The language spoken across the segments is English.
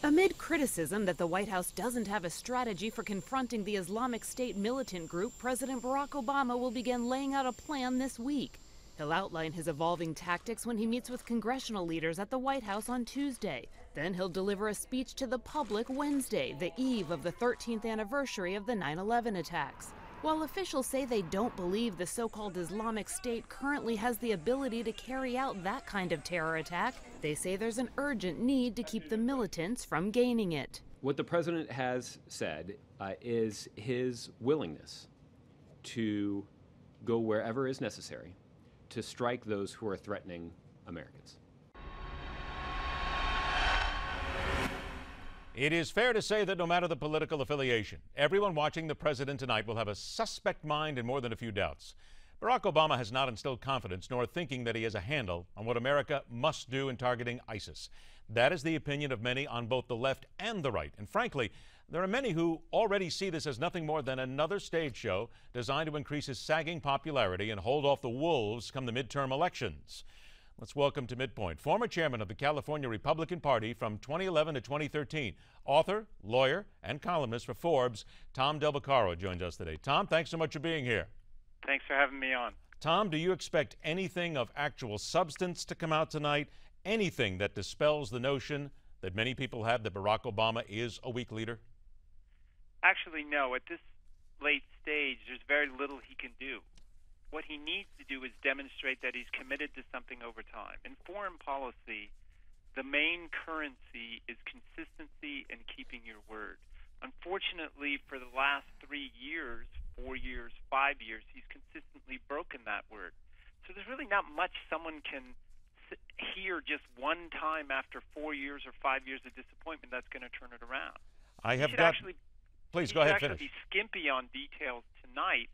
Amid criticism that the White House doesn't have a strategy for confronting the Islamic State militant group, President Barack Obama will begin laying out a plan this week. He'll outline his evolving tactics when he meets with congressional leaders at the White House on Tuesday. Then he'll deliver a speech to the public Wednesday, the eve of the 13th anniversary of the 9/11 attacks. While officials say they don't believe the so-called Islamic State currently has the ability to carry out that kind of terror attack, they say there's an urgent need to keep the militants from gaining it. What the president has said is his willingness to go wherever is necessary to strike those who are threatening Americans. It is fair to say that no matter the political affiliation, everyone watching the president tonight will have a suspect mind and more than a few doubts. Barack Obama has not instilled confidence nor thinking that he has a handle on what America must do in targeting ISIS. That is the opinion of many on both the left and the right. And frankly, there are many who already see this as nothing more than another stage show designed to increase his sagging popularity and hold off the wolves come the midterm elections. Let's welcome to MidPoint former chairman of the California Republican Party from 2011 to 2013, author, lawyer, and columnist for Forbes, Tom Beccaro joins us today. Tom, thanks so much for being here. Thanks for having me on. Tom, do you expect anything of actual substance to come out tonight? Anything that dispels the notion that many people have that Barack Obama is a weak leader? Actually, no. At this late stage, there's very little he can do. What he needs to do is demonstrate that he's committed to something over time. In foreign policy, the main currency is consistency and keeping your word. Unfortunately, for the last 3 years, 4 years, 5 years, he's consistently broken that word. So there's really not much someone can hear just one time after 4 years or 5 years of disappointment that's going to turn it around. I have got... Please go ahead, finish. He should actually be skimpy on details tonight,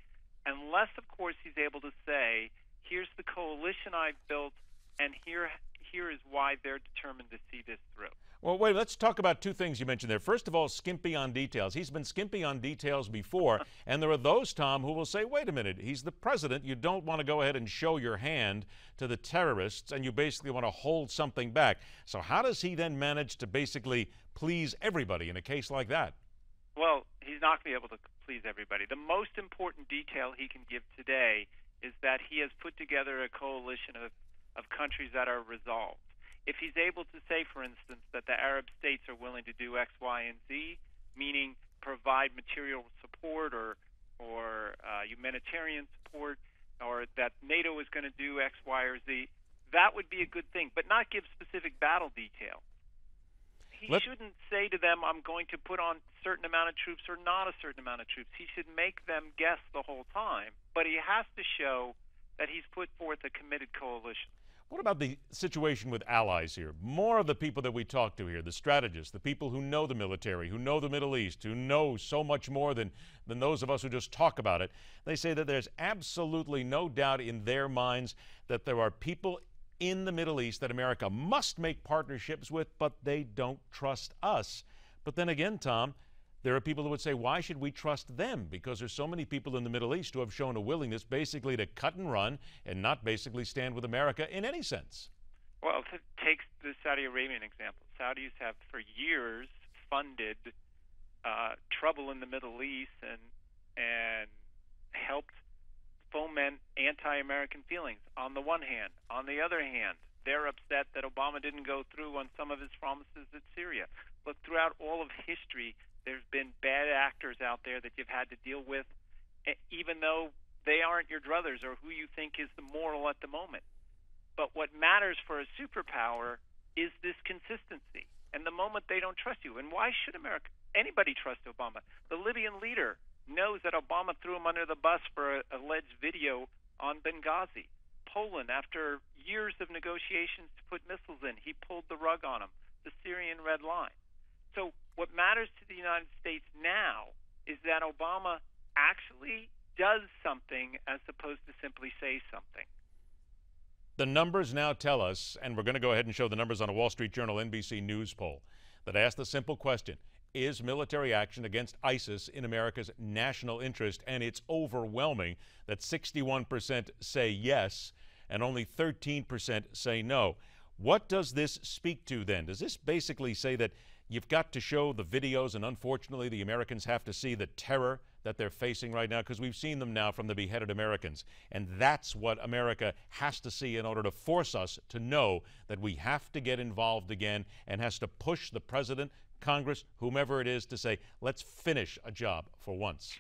unless, of course, he's able to say, here's the coalition I've built, and here is why they're determined to see this through. Well, wait, let's talk about two things you mentioned there. First of all, skimpy on details. He's been skimpy on details before, and there are those, Tom, who will say, wait a minute, he's the president. You don't want to go ahead and show your hand to the terrorists, and you basically want to hold something back. So how does he then manage to basically please everybody in a case like that? Well, he's not going to be able to please everybody. The most important detail he can give today is that he has put together a coalition of countries that are resolved. If he's able to say, for instance, that the Arab states are willing to do X, Y, and Z, meaning provide material support or humanitarian support, or that NATO is going to do X, Y, or Z, that would be a good thing, but not give specific battle detail. He shouldn't say to them, I'm going to put on a certain amount of troops or not a certain amount of troops. He should make them guess the whole time, but he has to show that he's put forth a committed coalition. What about the situation with allies here? More of the people that we talk to here, the strategists, the people who know the military, who know the Middle East, who know so much more than those of us who just talk about it, they say that there's absolutely no doubt in their minds that there are people in the Middle East that America must make partnerships with, but they don't trust us. But then again, Tom, there are people who would say, why should we trust them? Because there's so many people in the Middle East who have shown a willingness basically to cut and run and not basically stand with America in any sense. Well, take the Saudi Arabian example. Saudis have for years funded trouble in the Middle East and helped foment anti-American feelings on the one hand. On the other hand, they're upset that Obama didn't go through on some of his promises at Syria. But throughout all of history, there's been bad actors out there that you've had to deal with, even though they aren't your druthers or who you think is the moral at the moment. But what matters for a superpower is this consistency. And the moment they don't trust you, and why should anybody trust Obama? The Libyan leader knows that Obama threw him under the bus for an alleged video on Benghazi. Poland, after years of negotiations to put missiles in, he pulled the rug on him, the Syrian Red Line. So what matters to the United States now is that Obama actually does something as opposed to simply say something. The numbers now tell us, and we're going to go ahead and show the numbers on a Wall Street Journal NBC News poll that asked the simple question, is military action against ISIS in America's national interest? And it's overwhelming that 61% say yes and only 13% say no. What does this speak to then? Does this basically say that You've got to show the videos, and unfortunately the Americans have to see the terror that they're facing right now, because we've seen them now from the beheaded Americans. And that's what America has to see in order to force us to know that we have to get involved again, and has to push the president, Congress, whomever it is, to say, let's finish a job for once.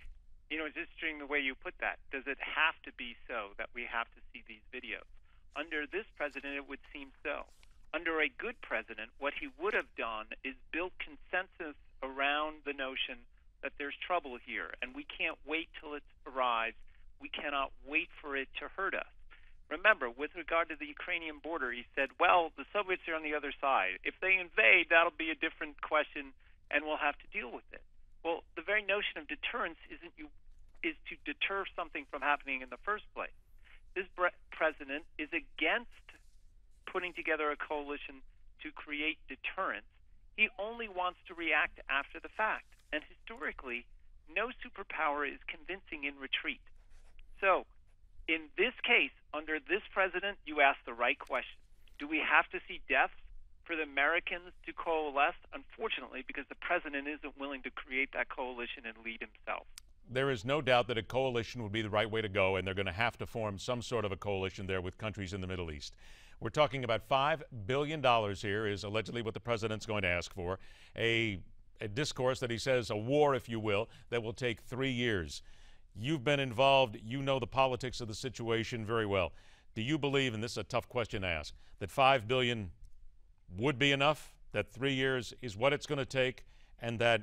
You know, it's interesting the way you put that. Does it have to be so that we have to see these videos? Under this president, it would seem so. Under a good president, what he would have done is build consensus around the notion that there's trouble here, and we can't wait till it arrives. We cannot wait for it to hurt us. Remember, with regard to the Ukrainian border, he said, well, the Soviets are on the other side. If they invade, that'll be a different question, and we'll have to deal with it. Well, the very notion of deterrence is to deter something from happening in the first place. This president is against putting together a coalition to create deterrence. He only wants to react after the fact. And historically, no superpower is convincing in retreat. So, in this case, under this president, you ask the right question. Do we have to see deaths for the Americans to coalesce? Unfortunately, because the president isn't willing to create that coalition and lead himself. There is no doubt that a coalition would be the right way to go, and they're going to have to form some sort of a coalition there with countries in the Middle East. We're talking about $5 billion here is allegedly what the president's going to ask for. A discourse that he says, a war, if you will, that will take 3 years. You've been involved. You know the politics of the situation very well. Do you believe, and this is a tough question to ask, that $5 billion would be enough, that 3 years is what it's going to take, and that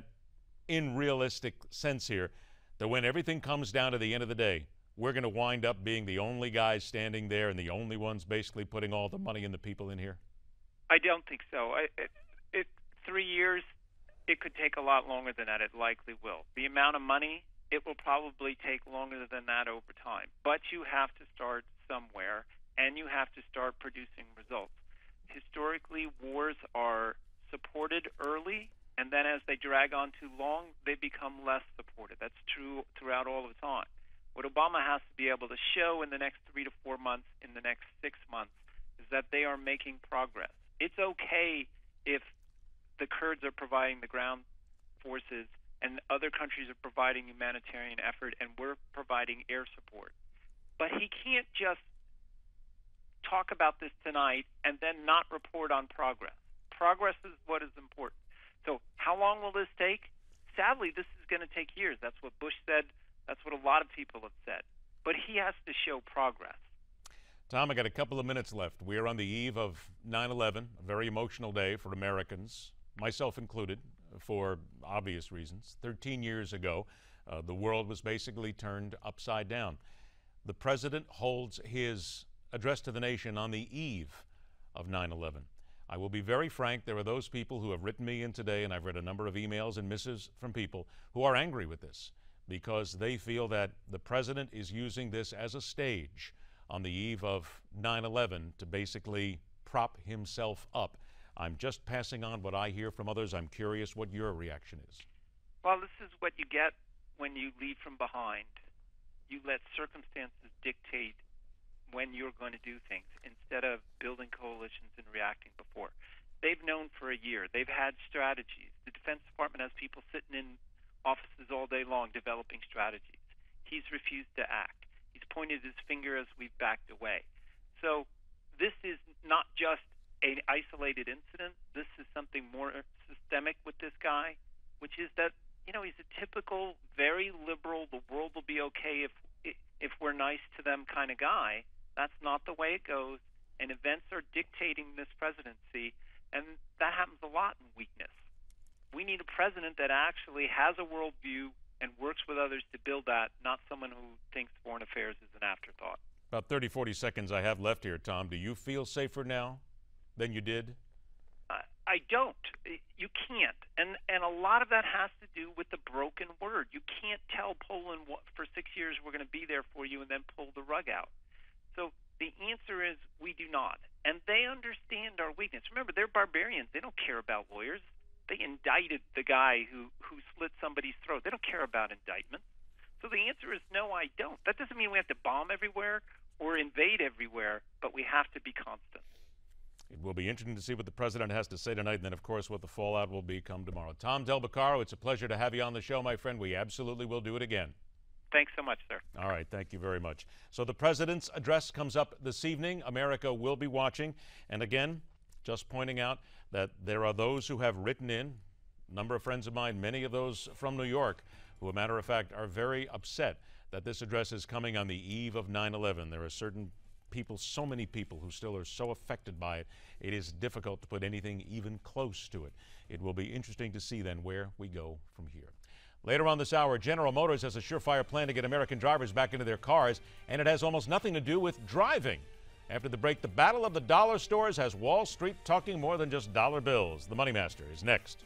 in realistic sense here, that when everything comes down to the end of the day, we're going to wind up being the only guys standing there and the only ones basically putting all the money and the people in here? I don't think so. 3 years, it could take a lot longer than that. It likely will. The amount of money, it will probably take longer than that over time. But you have to start somewhere, and you have to start producing results. Historically, wars are supported early, and then as they drag on too long, they become less supported. That's true throughout all of time. What Obama has to be able to show in the next 3 to 4 months, in the next 6 months, is that they are making progress. It's okay if the Kurds are providing the ground forces and other countries are providing humanitarian effort and we're providing air support. But he can't just talk about this tonight and then not report on progress. Progress is what is important. So how long will this take? Sadly, this is going to take years. That's what Bush said. That's what a lot of people have said. But he has to show progress. Tom, I got a couple of minutes left. We are on the eve of 9/11, a very emotional day for Americans, myself included, for obvious reasons. 13 years ago, the world was basically turned upside down. The president holds his address to the nation on the eve of 9/11. I will be very frank, there are those people who have written me in today, and I've read a number of emails and missives from people who are angry with this because they feel that the president is using this as a stage on the eve of 9/11 to basically prop himself up. I'm just passing on what I hear from others. I'm curious what your reaction is. Well, this is what you get when you lead from behind. You let circumstances dictate when you're going to do things instead of building coalitions and reacting before. They've known for a year. They've had strategies. The Defense Department has people sitting in offices all day long developing strategies. He's refused to act. He's pointed his finger as we've backed away. So this is not just an isolated incident. This is something more systemic with this guy, which is that, you know, he's a typical, very liberal, the world will be okay if we're nice to them kind of guy. That's not the way it goes, and events are dictating this presidency, and that happens a lot in weakness. We need a president that actually has a worldview and works with others to build that, not someone who thinks foreign affairs is an afterthought. About 30, 40 seconds I have left here, Tom. Do you feel safer now than you did? I don't. You can't. And a lot of that has to do with the broken word. You can't tell Poland for 6 years we're going to be there for you and then pull the rug out. So the answer is we do not. And they understand our weakness. Remember, they're barbarians. They don't care about lawyers. They indicted the guy who slit somebody's throat. They don't care about indictments. So the answer is no, I don't. That doesn't mean we have to bomb everywhere or invade everywhere, but we have to be constant. It will be interesting to see what the president has to say tonight, and then, of course, what the fallout will be come tomorrow. Tom Del Beccaro, it's a pleasure to have you on the show, my friend. We absolutely will do it again. Thanks so much, sir. All right, thank you very much. So the president's address comes up this evening. America will be watching. And again, just pointing out that there are those who have written in, a number of friends of mine, many of those from New York, who, a matter of fact, are very upset that this address is coming on the eve of 9/11. There are certain people, so many people who still are so affected by it, it is difficult to put anything even close to it. It will be interesting to see then where we go from here. Later on this hour, General Motors has a surefire plan to get American drivers back into their cars, and it has almost nothing to do with driving. After the break, the battle of the dollar stores has Wall Street talking more than just dollar bills. The Money Master is next.